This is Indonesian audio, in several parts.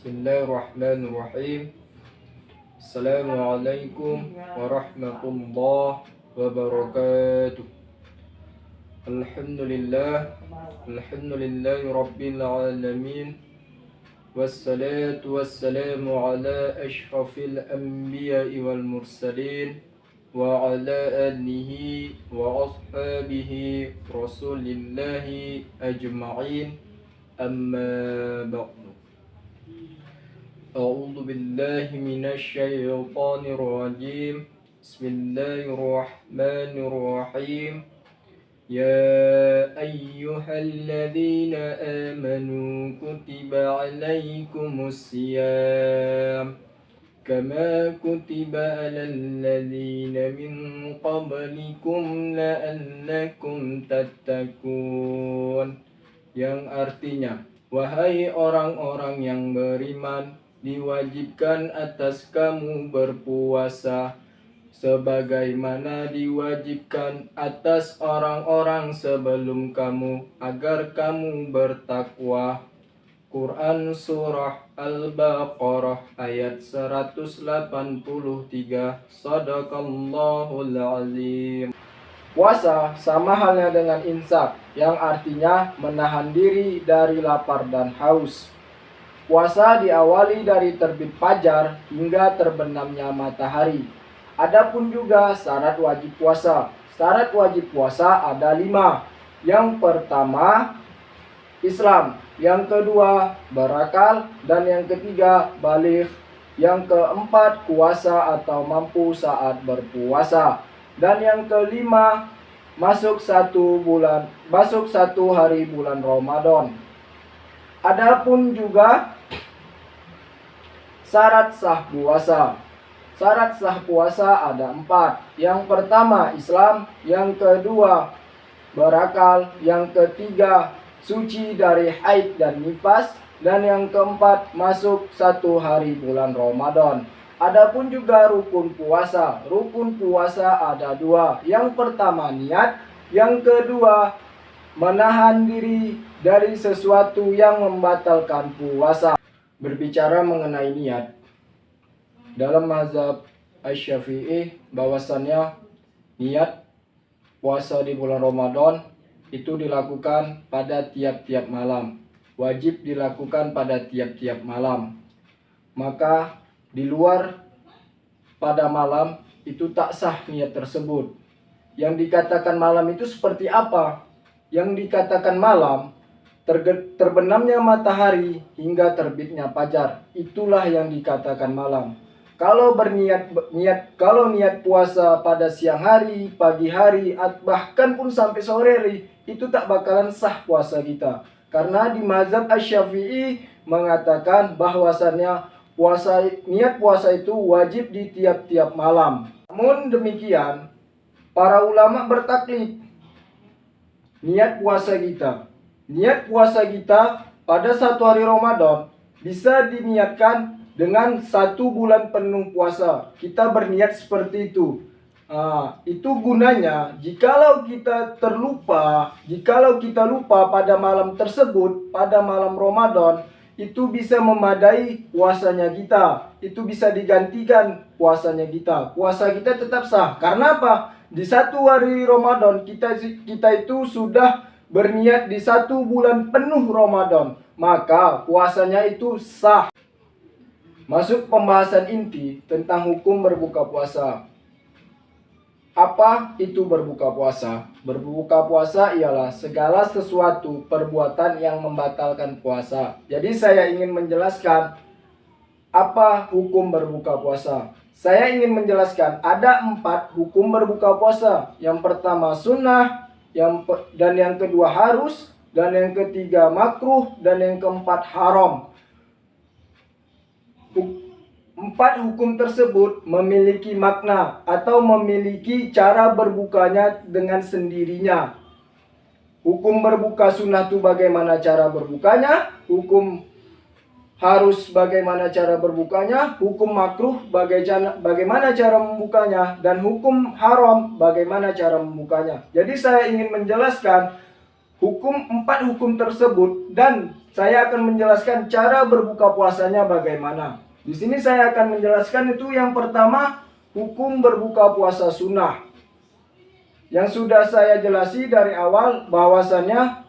Bismillahirrahmanirrahim. Assalamualaikum warahmatullahi wabarakatuh. Alhamdulillahi rabbil alamin. Wassalatu wassalamu ala ashrafil anbiya'i wal mursalin wa ala alihi wa ashabihi rasulillahi ajma'in. Amma ba'du. A'udzu billahi minasy syaithanir rajim. Bismillahirrahmanirrahim. Ya ayyuhalladzina amanu kutiba alaikumus syiyam kama kutiba alal ladzina min qablikum la'allakum tattaqun, yang artinya, wahai orang-orang yang beriman, diwajibkan atas kamu berpuasa sebagaimana diwajibkan atas orang-orang sebelum kamu, agar kamu bertakwa. Quran Surah Al-Baqarah ayat 183. Shadaqallahul azim. Puasa sama halnya dengan imsak, yang artinya menahan diri dari lapar dan haus. Puasa diawali dari terbit fajar hingga terbenamnya matahari. Adapun juga syarat wajib puasa. Syarat wajib puasa ada 5. Yang pertama, Islam. Yang kedua, berakal. Dan yang ketiga, baligh. Yang keempat, kuasa atau mampu saat berpuasa. Dan yang kelima, masuk satu hari bulan Ramadan. Adapun juga syarat sah puasa. Syarat sah puasa ada 4. Yang pertama Islam, yang kedua berakal, yang ketiga suci dari haid dan nifas, dan yang keempat masuk satu hari bulan Ramadan. Adapun juga rukun puasa. Rukun puasa ada 2. Yang pertama niat, yang kedua menahan diri dari sesuatu yang membatalkan puasa. Berbicara mengenai niat, dalam mazhab Asy-Syafi'i bahwasannya niat puasa di bulan Ramadan itu dilakukan pada tiap-tiap malam. Wajib dilakukan pada tiap-tiap malam. Maka di luar pada malam itu tak sah niat tersebut. Yang dikatakan malam itu seperti apa? Yang dikatakan malam, terbenamnya matahari hingga terbitnya fajar. Itulah yang dikatakan malam. Kalau niat puasa pada siang hari, pagi hari, bahkan pun sampai sore hari, itu tak bakalan sah puasa kita. Karena di mazhab Asy-Syafi'i mengatakan bahwasannya niat puasa itu wajib di tiap-tiap malam. Namun demikian, para ulama bertaklid niat puasa kita pada satu hari Ramadan bisa diniatkan dengan 1 bulan penuh puasa. Kita berniat seperti itu. Itu gunanya jikalau kita lupa pada malam tersebut, pada malam Ramadan, itu bisa memadai puasanya kita. Itu bisa digantikan puasanya kita. Puasa kita tetap sah. Karena apa? Di 1 hari Ramadan kita itu sudah berniat di 1 bulan penuh Ramadan. Maka puasanya itu sah. Masuk pembahasan inti tentang hukum berbuka puasa. Apa itu berbuka puasa? Berbuka puasa ialah segala sesuatu perbuatan yang membatalkan puasa. Jadi saya ingin menjelaskan apa hukum berbuka puasa. Saya ingin menjelaskan ada 4 hukum berbuka puasa. Yang pertama sunnah, dan yang kedua harus, dan yang ketiga makruh, dan yang keempat haram. 4 hukum tersebut memiliki makna atau memiliki cara berbukanya dengan sendirinya. Hukum berbuka sunnah itu bagaimana cara berbukanya, hukum harus bagaimana cara berbukanya, hukum makruh bagaimana cara membukanya, dan hukum haram bagaimana cara membukanya. Jadi saya ingin menjelaskan 4 hukum tersebut dan saya akan menjelaskan cara berbuka puasanya bagaimana. Di sini saya akan menjelaskan itu yang pertama, hukum berbuka puasa sunnah. Yang sudah saya jelasi dari awal bahwasannya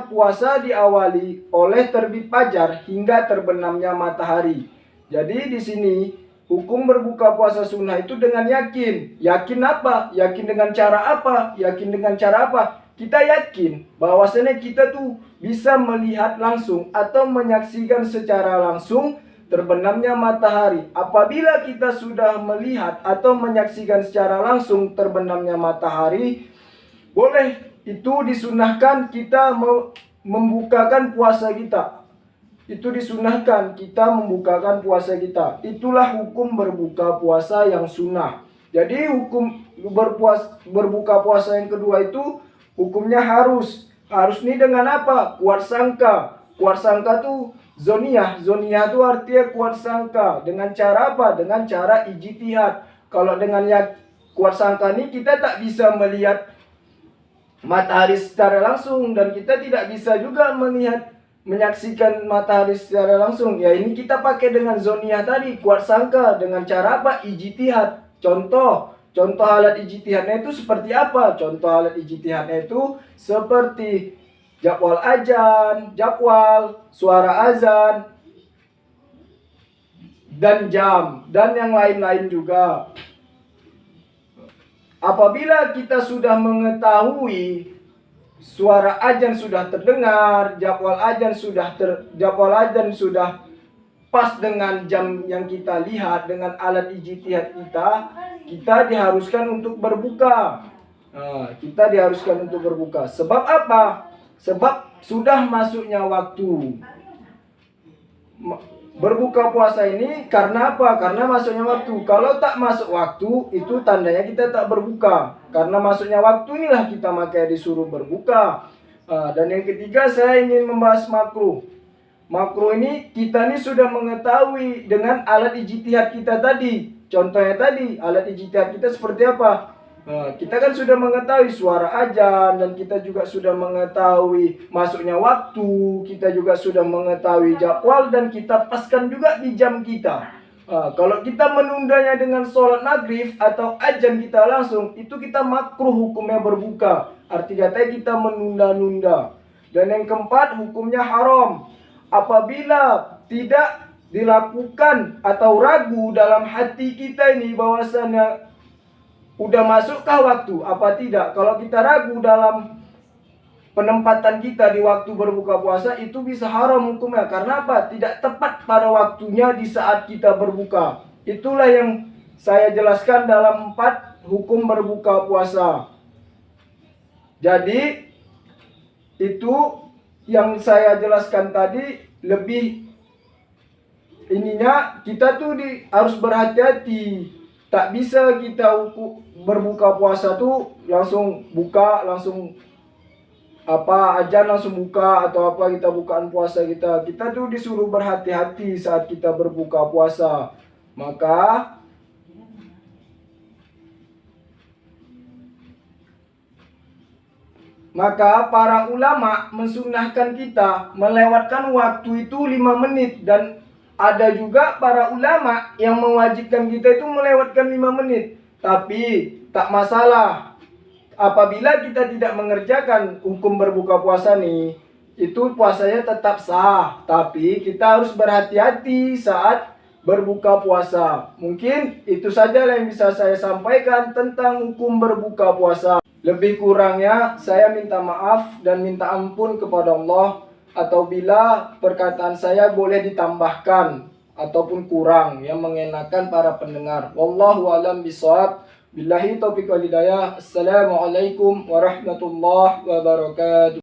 puasa diawali oleh terbit fajar hingga terbenamnya matahari. Jadi di sini hukum berbuka puasa sunnah itu dengan yakin. Yakin apa? Yakin dengan cara apa? Yakin dengan cara apa? Kita yakin bahwasannya kita tuh bisa melihat langsung atau menyaksikan secara langsung terbenamnya matahari. Apabila kita sudah melihat atau menyaksikan secara langsung terbenamnya matahari, boleh itu disunahkan kita membukakan puasa kita. Itu disunahkan kita membukakan puasa kita. Itulah hukum berbuka puasa yang sunnah. Jadi hukum berbuka puasa yang kedua itu hukumnya harus. Harus ini dengan apa? Kuat sangka. Kuat sangka tuh zoniyah. Zoniyah itu artinya kuat sangka. Dengan cara apa? Dengan cara ijtihad. Kalau dengan kuat sangka ini kita tak bisa melihat matahari secara langsung. Dan kita tidak bisa juga menyaksikan matahari secara langsung. Ya ini kita pakai dengan zoniyah tadi. Kuat sangka. Dengan cara apa? Ijtihad. Contoh alat ijtihadnya itu seperti apa? Contoh alat ijtihadnya itu seperti jadwal azan, suara azan, dan jam, dan yang lain-lain juga. Apabila kita sudah mengetahui suara azan sudah terdengar, jadwal azan sudah pas dengan jam yang kita lihat dengan alat ijtihad kita diharuskan untuk berbuka. Kita diharuskan untuk berbuka. Sebab apa? Sebab sudah masuknya waktu. Berbuka puasa ini karena apa? Karena masuknya waktu. Kalau tak masuk waktu, itu tandanya kita tak berbuka. Karena masuknya waktu inilah kita makanya disuruh berbuka. Dan yang ketiga saya ingin membahas makruh. Makruh ini kita ini sudah mengetahui dengan alat ijtihad kita tadi. Contohnya tadi, alat ijtihad kita seperti apa? Kita kan sudah mengetahui suara azan, dan kita juga sudah mengetahui masuknya waktu, kita juga sudah mengetahui jadwal, dan kita paskan juga di jam kita. Kalau kita menundanya dengan sholat maghrib atau azan kita langsung, itu kita makruh hukumnya berbuka. Arti katanya kita menunda-nunda. Dan yang keempat, hukumnya haram. Apabila tidak dilakukan atau ragu dalam hati kita ini bahwasannya udah masukkah waktu apa tidak. Kalau kita ragu dalam penempatan kita di waktu berbuka puasa, itu bisa haram hukumnya. Karena apa? Tidak tepat pada waktunya di saat kita berbuka. Itulah yang saya jelaskan dalam 4 hukum berbuka puasa. Jadi itu yang saya jelaskan tadi, lebih ininya kita tuh harus berhati-hati. Tak bisa kita berbuka puasa tuh langsung buka, langsung azan langsung buka, atau apa kita bukaan puasa kita. Kita tuh disuruh berhati-hati saat kita berbuka puasa. Maka para ulama mensunahkan kita melewatkan waktu itu 5 menit. Dan ada juga para ulama yang mewajibkan kita itu melewatkan 5 menit. Tapi tak masalah. Apabila kita tidak mengerjakan hukum berbuka puasa nih, itu puasanya tetap sah. Tapi kita harus berhati-hati saat berbuka puasa. Mungkin itu saja yang bisa saya sampaikan tentang hukum berbuka puasa. Lebih kurangnya saya minta maaf dan minta ampun kepada Allah. Atau bila perkataan saya boleh ditambahkan ataupun kurang yang mengenakan para pendengar. Wallahu a'lam bishawab. Billahi taufiq wal hidayah. Assalamualaikum warahmatullahi wabarakatuh.